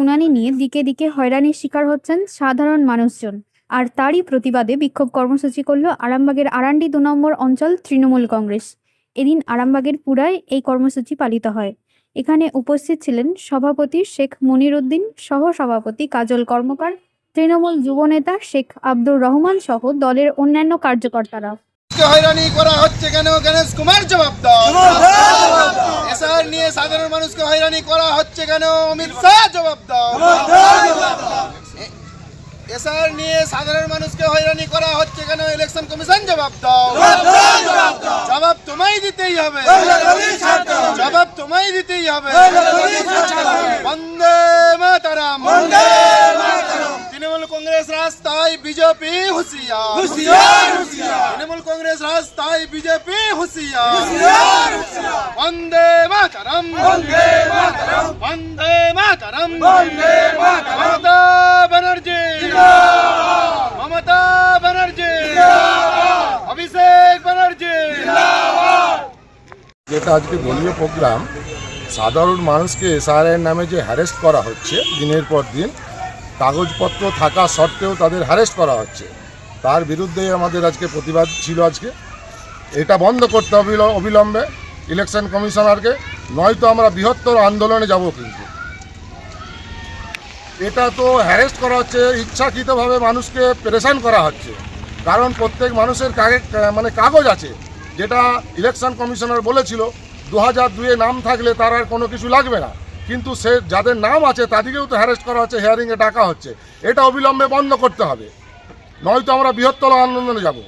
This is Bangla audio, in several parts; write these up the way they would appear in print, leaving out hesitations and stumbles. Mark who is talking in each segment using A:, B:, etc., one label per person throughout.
A: শুনানি নিয়ে দিকে দিকে হয়রানির শিকার হচ্ছেন সাধারণ মানুষজন। আর তারই প্রতিবাদে বিক্ষোভ কর্মসূচি করল আরামবাগের আরান্ডি ২ নম্বর অঞ্চল তৃণমূল কংগ্রেস। এদিন আরামবাগের পুরায় এই কর্মসূচি পালিত হয়। এখানে উপস্থিত ছিলেন সভাপতি শেখ মনির উদ্দিন, সহ-সভাপতি কাজল কর্মকার, তৃণমূল যুবনেতা শেখ আব্দুর রহমান সহ দলের অন্যান্য কার্যকর্তারা।
B: হয়রানি করা হচ্ছে কেন? গণেশ কুমার জবাব দাও। এসআর নিয়ে সাধারণ মানুষকে হয়রানি করা হচ্ছে কেন? অমিত শাহ জবাব দাও। এসআর নিয়ে সাধারণ মানুষকে হয়রানি করা হচ্ছে কেন? ইলেকশন কমিশন জবাব দাও। জবাব তোমায় দিতেই হবে, জবাব তোমায় দিতেই হবে। বন্দে মাতরম। তৃণমূল কংগ্রেস রাস্তায়, বিজেপি হুঁশিয়ার। তৃণমূল কংগ্রেস রাস্তায়, বিজেপি হুঁশিয়ার। বন্দে মাতরম, বন্দে মাতরম, বন্দে মাতরম, বন্দে মাতরম। মমতা ব্যানার্জি, মমতা ব্যানার্জি, অভিষেক ব্যানার্জি।
C: যেটা আজকে দলীয় প্রোগ্রাম, সাধারণ মানুষকে এসআরআইয়ের নামে যে হ্যারেস্ট করা হচ্ছে দিনের পর দিন, কাগজপত্র থাকা সত্ত্বেও তাদের হ্যারেস্ট করা হচ্ছে, তার বিরুদ্ধে আমাদের আজকে প্রতিবাদ ছিল। আজকে এটা বন্ধ করতে হবে অবিলম্বে ইলেকশন কমিশনারকে, নয়তো আমরা বৃহত্তর আন্দোলনে যাব। কিন্তু এটা তো হ্যারেস্ট করা হচ্ছে, ইচ্ছাকৃতভাবে মানুষকে পেরেশান করা হচ্ছে। কারণ প্রত্যেক মানুষের কাগজ আছে, যেটা ইলেকশন কমিশনার বলেছিল 2002-এ নাম থাকলে তার আর কোনো কিছু লাগবে না, কিন্তু সে যাদের নাম আছে তাদেরকেও তো হ্যারেস্ট করা হচ্ছে, হিয়ারিংয়ে ডাকা হচ্ছে। এটা অবিলম্বে বন্ধ করতে হবে, নয়তো আমরা বৃহত্তর আন্দোলনে যাব।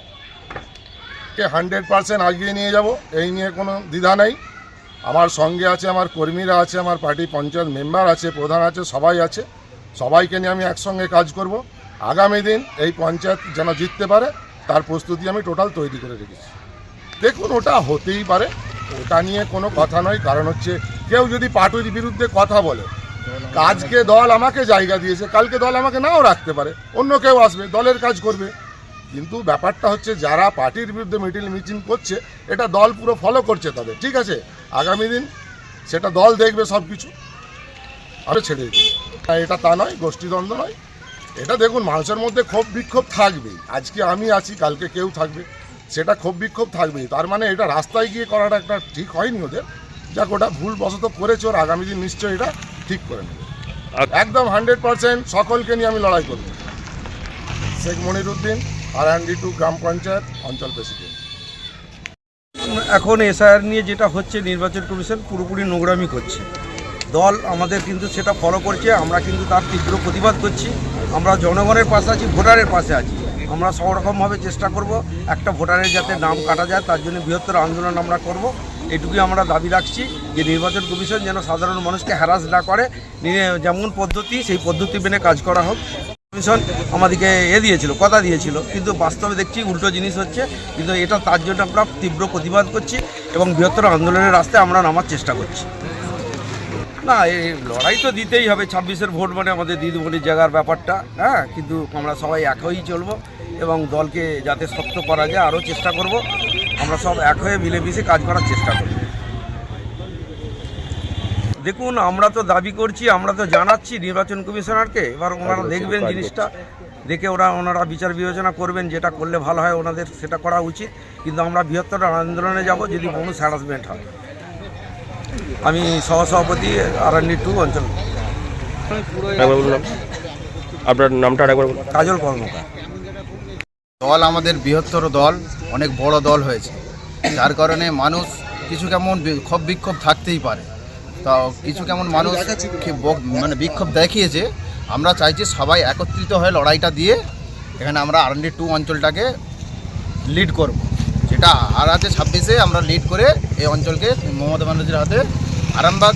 C: কে 100% এগিয়ে নিয়ে যাব, এই নিয়ে কোনো দ্বিধা নেই। আমার সঙ্গে আছে আমার কর্মীরা আছে, আমার পার্টি পঞ্চায়েত মেম্বার আছে, প্রধান আছে, সবাই আছে। সবাইকে নিয়ে আমি একসঙ্গে কাজ করব। আগামী দিন এই পঞ্চায়েত যেন জিততে পারে তার প্রস্তুতি আমি টোটাল তৈরি করে রেখেছি। দেখুন, ওটা হতেই পারে, ওটা নিয়ে কোনো কথা নয়। কারণ হচ্ছে কেউ যদি পার্টির বিরুদ্ধে কথা বলে, কাজকে দল আমাকে জায়গা দিয়েছে, কালকে দল আমাকে নাও রাখতে পারে, অন্য কেউ আসবে দলের কাজ করবে। কিন্তু ব্যাপারটা হচ্ছে যারা পার্টির বিরুদ্ধে মিটিং মিছিল করছে, এটা দল পুরো ফলো করছে তাদের, ঠিক আছে। আগামী দিন সেটা দল দেখবে সব কিছু, আমি ছেড়ে দিই। এটা তা নয়, গোষ্ঠীদ্বন্দ্ব নয়। এটা দেখুন, মানুষের মধ্যে ক্ষোভ বিক্ষোভ থাকবেই। আজকে আমি আছি, কালকে কেউ থাকবে, সেটা ক্ষোভ বিক্ষোভ থাকবেই। তার মানে এটা রাস্তায় গিয়ে করাটা একটা ঠিক হয়নি ওদের। যাক, ওটা ভুলবশত করেছে, ওর আগামী দিন নিশ্চয়ই এটা ঠিক করে নেবে। একদম 100% সকলকে নিয়ে আমি লড়াই করব। শেখ মনির উদ্দিন, আরান্ডি 2 গ্রাম পঞ্চায়েত অঞ্চল প্রেসিডেন্ট।
D: এখন এসআইআর নিয়ে যেটা হচ্ছে, নির্বাচন কমিশন পুরোপুরি নোংরামি করছে। দল আমাদের কিন্তু সেটা ফলো করছে, আমরা কিন্তু তার তীব্র প্রতিবাদ করছি। আমরা জনগণের পাশে আছি, ভোটারের পাশে আছি। আমরা সব রকমভাবে চেষ্টা করব একটা ভোটারের যাতে নাম কাটা যায়, তার জন্য বৃহত্তর আন্দোলন আমরা করব। এটুকুই আমরা দাবি রাখছি যে নির্বাচন কমিশন যেন সাধারণ মানুষকে হ্যারাস না করে, যেমন পদ্ধতি সেই পদ্ধতি মেনে কাজ করা হোক। কমিশন আমাদেরকে দিয়েছিল, কথা দিয়েছিল, কিন্তু বাস্তবে দেখছি উল্টো জিনিস হচ্ছে। কিন্তু এটা তার জন্য আমরা তীব্র প্রতিবাদ করছি এবং বৃহত্তর আন্দোলনের রাস্তায় আমরা নামার চেষ্টা করছি। না, এই লড়াই তো দিতেই হবে। 26-এর ভোট মানে আমাদের দিদিমণির জায়গার ব্যাপারটা, হ্যাঁ, কিন্তু আমরা সবাই এক হয়েই চলব এবং দলকে যাতে শক্ত করা যায় আরও চেষ্টা করব। আমরা সব এক হয়ে মিলেমিশে কাজ করার চেষ্টা করব। দেখুন, আমরা তো দাবি করছি, আমরা তো জানাচ্ছি নির্বাচন কমিশনারকে। এবার ওনারা দেখবেন জিনিসটা, দেখে ওনারা বিচার বিবেচনা করবেন, যেটা করলে ভালো হয় ওনাদের সেটা করা উচিত। কিন্তু আমরা বৃহত্তর আন্দোলনে যাব যদি মানুষ হ্যারাসমেন্ট হয়। আমি সহসভাপতি আরান্ডি 2 অঞ্চল।
E: আপনার নামটা আরেকবার বলুন।
D: কাজল কর্মকার।
B: দল আমাদের বৃহত্তর দল, অনেক বড় দল হয়েছে, যার কারণে মানুষ কিছু কেমন ক্ষোভ বিক্ষোভ থাকতেই পারে। তা কিছু কেমন মানুষ বিক্ষোভ দেখিয়েছে। আমরা চাইছি সবাই একত্রিত হয়ে লড়াইটা দিয়ে এখানে আমরা আরান্ডি 2 অঞ্চলটাকে লিড করব। যেটা আর আছে 26-এ আমরা লিড করে এই অঞ্চলকে মমতা ব্যানার্জির হাতে আরামবাগ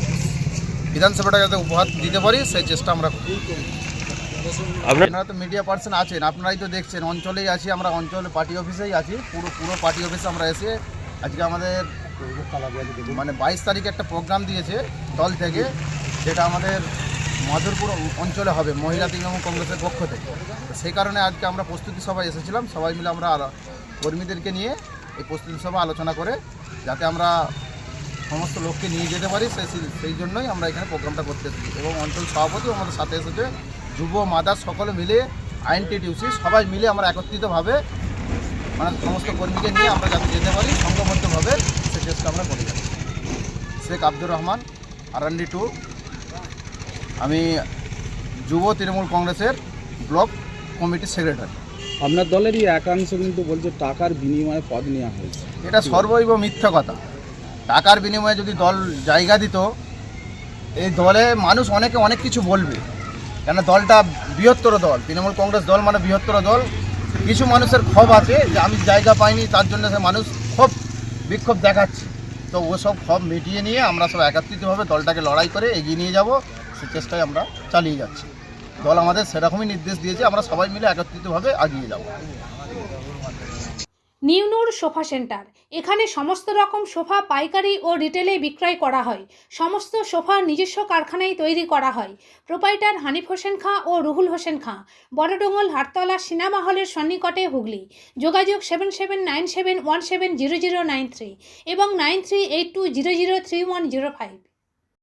B: বিধানসভাটা যাতে উপহার দিতে পারি, সেই চেষ্টা আমরা করি। আপনারা তো মিডিয়া পার্সন আছেন, আপনারাই তো দেখছেন, অঞ্চলেই আছি আমরা, অঞ্চলে পার্টি অফিসেই আছি। পুরো পার্টি অফিসে আমরা এসে আজকে আমাদের 22 তারিখে একটা প্রোগ্রাম দিয়েছে দল থেকে, যেটা আমাদের মাধুরপুর অঞ্চলে হবে মহিলা তৃণমূল কংগ্রেসের পক্ষ থেকে। সেই কারণে আজকে আমরা প্রস্তুতি সভায় এসেছিলাম, সবাই মিলে আমরা কর্মীদেরকে নিয়ে এই প্রস্তুতি সভা আলোচনা করে যাতে আমরা সমস্ত লোককে নিয়ে যেতে পারি সেই জন্যই আমরা এখানে প্রোগ্রামটা করতে এসেছি। এবং অঞ্চল সভাপতি আমাদের সাথে এসেছে, যুব মাদার সকলে মিলে, আইএনটিটিউসি সবাই মিলে আমরা একত্রিতভাবে মানে সমস্ত কর্মীকে নিয়ে আমরা যাতে যেতে পারি সংঘবদ্ধভাবে সেই চেষ্টা আমরা করে যাচ্ছি। শেখ আব্দুর রহমান, আরান্ডি 2। আমি যুব তৃণমূল কংগ্রেসের ব্লক কমিটির সেক্রেটারি।
F: আপনার দলেরই একাংশ কিন্তু বলছে টাকার বিনিময়ে পদ নেওয়া হয়েছে।
B: এটা সর্বৈব মিথ্যা কথা। টাকার বিনিময়ে যদি দল জায়গা দিত, এই দলে মানুষ অনেক কিছু বলবে, কেন দলটা বৃহত্তর দল, তৃণমূল কংগ্রেস দল মানে বৃহত্তর দল। কিছু মানুষের ক্ষোভ আছে যে আমি জায়গা পাইনি, তার জন্য সে মানুষ ক্ষোভ বিক্ষোভ দেখাচ্ছে। তো ওসব ক্ষোভ মিটিয়ে নিয়ে আমরা সব একত্রিতভাবে দলটাকে লড়াই করে এগিয়ে নিয়ে যাব, সে চেষ্টায় আমরা চালিয়ে যাচ্ছি। দল আমাদের সেরকমই নির্দেশ দিয়েছে, আমরা সবাই মিলে একত্রিতভাবে এগিয়ে যাব।
G: নিউ নূর সোফা সেন্টার, এখানে সমস্ত রকম সোফা পাইকারি ও রিটেলে বিক্রয় করা হয়। সমস্ত সোফা নিজস্ব কারখানায় তৈরি করা হয়। প্রোপাইটার হানিফ হোসেন খাঁ ও রুহুল হোসেন খাঁ, বড়ডোঙ্গল হাটতলা সিনেমা হলের সন্নিকটে, হুগলি। যোগাযোগ 7797170093 এবং 9382003105।